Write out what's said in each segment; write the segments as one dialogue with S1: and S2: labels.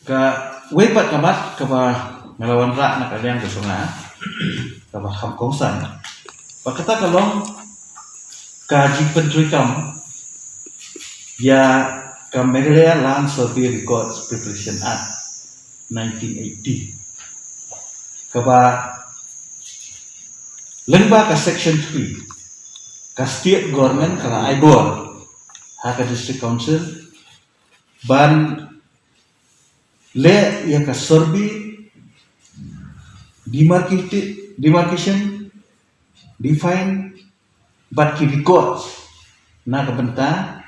S1: Ka wepat kamat kaba ngelawan rak na kalian ke sunga kaba kam kongsan. Pakata kalong kaji pentrikam ya Camellia Land Survey Records Preparation Act 1980. Kaba lengba ka section 3 ka state government kala IBOR haka district council ban le ya ka survey demarcation define but ki records na kabenta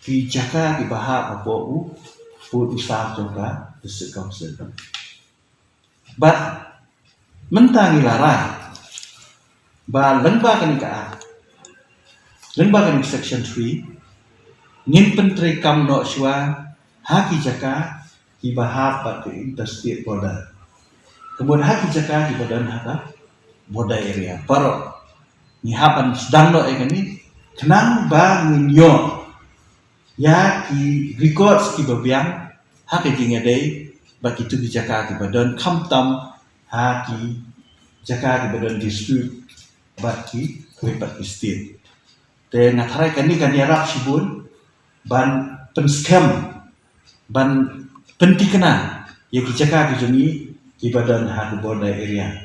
S1: ki jaka ki baha apo u pu usaha jongka district council but mentangi larang ba lengba kani section 3 ngin pentri kam no shwa haki jaka ki bahap pat ke interstate border kemudian haki jaka ki badan haka border area paro ni hapan sedang no kani kenang ba nginyo ya ki records ki babiang haki jingedei ba kitu ki jaka ki badan kamtam haki jaka ki badan dispute baki wepat istin te ngatarai kani kan yarap sibun ban penscam ban pentikena ya kijaka kijoni ki badan ha border area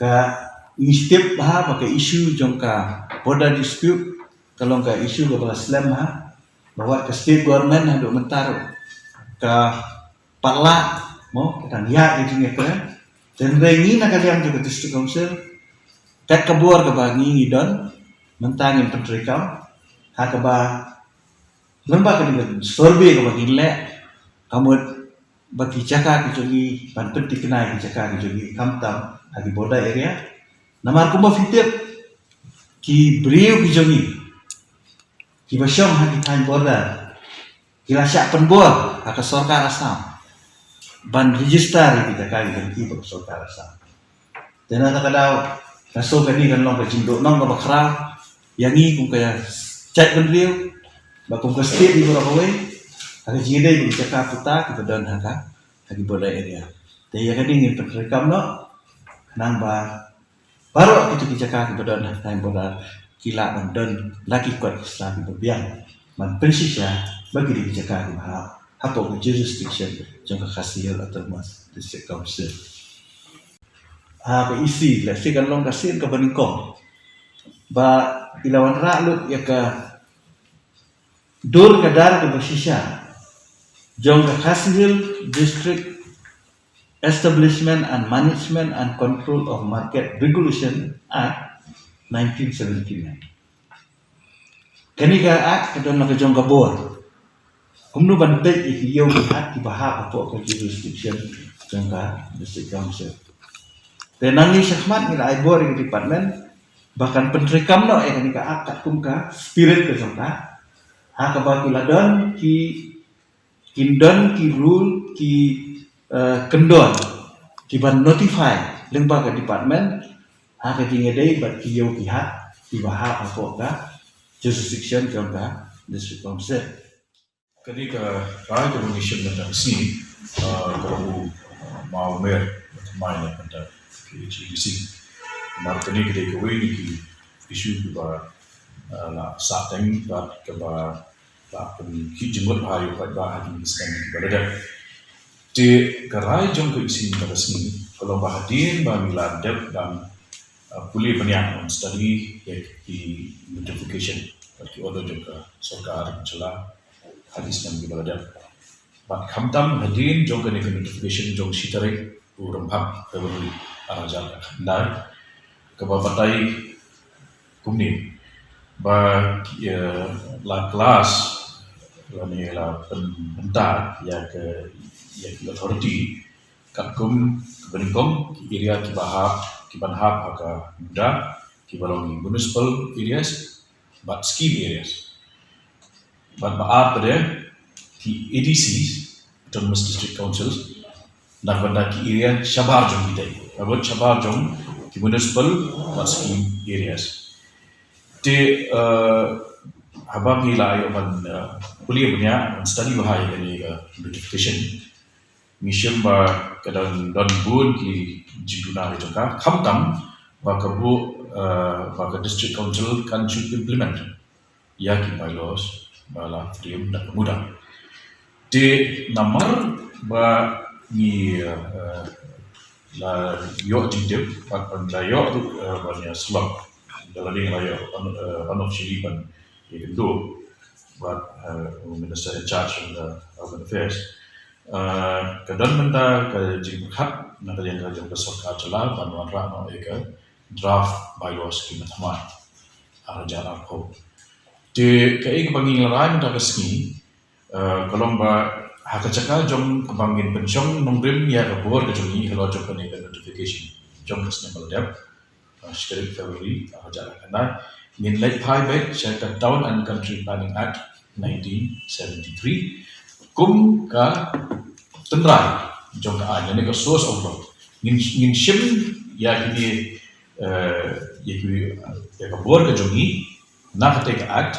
S1: ka step ha pakai isu jongka border dispute kalau ka isu ke Islam ha bahwa ke state government ha do mentar ka pala mo kita ya kijinge ka dan rengi na kalian juga district council kat kabur ke bangi ngidon mentangin pentrikam hakaba lembah ke dengan survey ke bagi le kamu bagi jaka kijogi ban penting kenai ki jaka kijogi kamtam hagi border area namar kumba fitip ki beriu kijogi ki basyong hagi tain border ki lasak penbuat haka sorkar asam ban register ki jaka ki sorkar asam dan ada kadau kaso kani kan long kajindok nong ka bakra yangi kung kaya chat kan riu ba kung ka state di berapa way haka jide bi jaka puta ki badan haka hagi border area te ya kani ngin penrekam no nang ba baru itu ki jaka ki badan haka border kila dan lagi kuat Islam berbiang man persisya bagi di jaka ki ha hapo ke jurisdiction jangka khasiyal atau mas district council ha isi la sikan long kasin ka baningkong ba ilawan ralut ya ka dur kadar ke basisha jong ka Khasihil District Establishment and Management and Control of Market Regulation Act 1979 kani ka act kadon na ka jong ka bor kumno bantek ikiyaw hat ki baha apo ka jurisdiction jong ka district council. Dan nangi syahmat nila IBOR di department bahkan pentrikam no kani ka akat kumka spirit ke jongka ha ka bagi ladon ki kindon ki rule ki kendon ki ban notify lembaga department ha ka tingedei bat ki yo ki ha ki baha apo ka jurisdiction jongka district council
S2: kani ka rai ka mission na sini kalau mau mer main pada HEDC martani gede kowe niki isu ba la sateng ba ke ba pen hijimot hayo ba hadi miskan ki balada te karai jong ke isi pada sini kalau ba hadin ba miladab dan pulih banyak study ya di notification bagi order juga sarkar cela hadis dan ki balada ba khamtam hadin jong ke notification jong sitare urambak Februari arajal dan kebabatai kumni ba la kelas lani la pentar ya ke authority kakum kebeningkom area kibahap kibanhap haka muda kibalongi municipal areas but scheme areas but baat pada ki ADCs autonomous district councils dan benda ki area Shabar jong kita about Shabar jong ki municipal but scheme areas te habang nila ay man kuliah punya study bahaya dari notification mission ba kadang don bun ki jiduna itu ka khamtam ba kabu ba ka district council kan should implement ya ki bylaws ba la frame dan mudah de namar ba ni la yo jidip ba la yo tu ba ni slum dalam ni la yo unofficially ban itu but minister in charge of the urban affairs kadang menta ka jing khat na ka yang ka jong ka sarkar chala ban wan ra no ek draft bylaws ki mathamai arjana ko de ka ek banging rai menta ka ski kolomba haka chaka jong bangin penchong nongrim ya ka bor ka jong ni hello jong ka ne ka notification jong ka snembal dep Sheriff February arjana kana in Lake Highway, Shelter Town and Country Planning Act 1973, kum ka tendrai jong ka anya ne ka source of law. Ngin shim ya kini ya ka board ka jongi na ka take act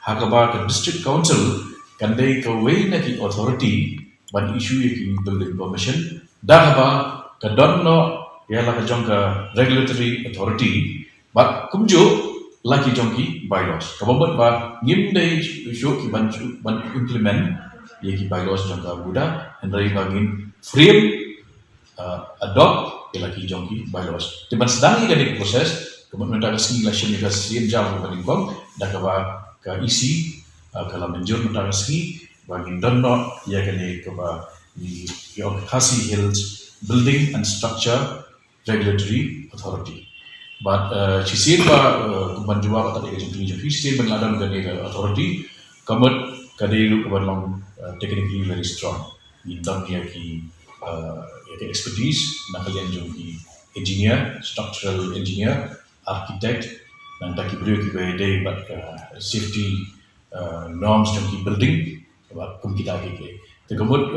S2: hakaba ka district council kan dei ka way na ki authority ban issue ya ki building permission da ba ka donno ya la ka jong ka regulatory authority but kumjo laki jongki bylaws. Kababot ba ngim day show ki ban implement ye ki bylaws jongka buda hendrai bangin frame adopt ye laki jongki bylaws. Tiban sedang ni proses kemudian ada simulation ni kasi jam bangin bang dah ka isi kalau menjur mentang ski bangin donno ye kani kaba ni Khasi Hills Building and Structure Regulatory Authority. But she said kuman jua kata dia jadi jadi she said mengadam dari authority kamu kadai lu kebarang technically very strong in dunia ki expertise nak kalian jadi engineer structural engineer architect dan tak kibru ki bedai but safety norms jadi building buat kum kita ki tegumut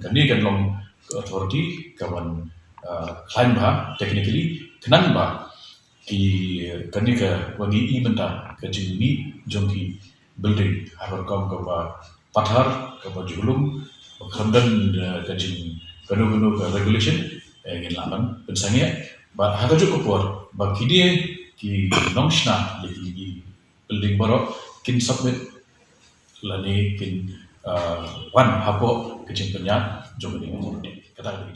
S2: kani kan long authority kawan klaim ba technically kenang ba ki kanika wagi i benta ka jini jongki building har kom ka ba pathar ka ba julum khamdan ka jin kanu ka regulation ngin laman pensangnya ba ha ka joko por ba kidie ki nongshna li building baro kin submit lani kin wan hapo ka jin penya jongni kata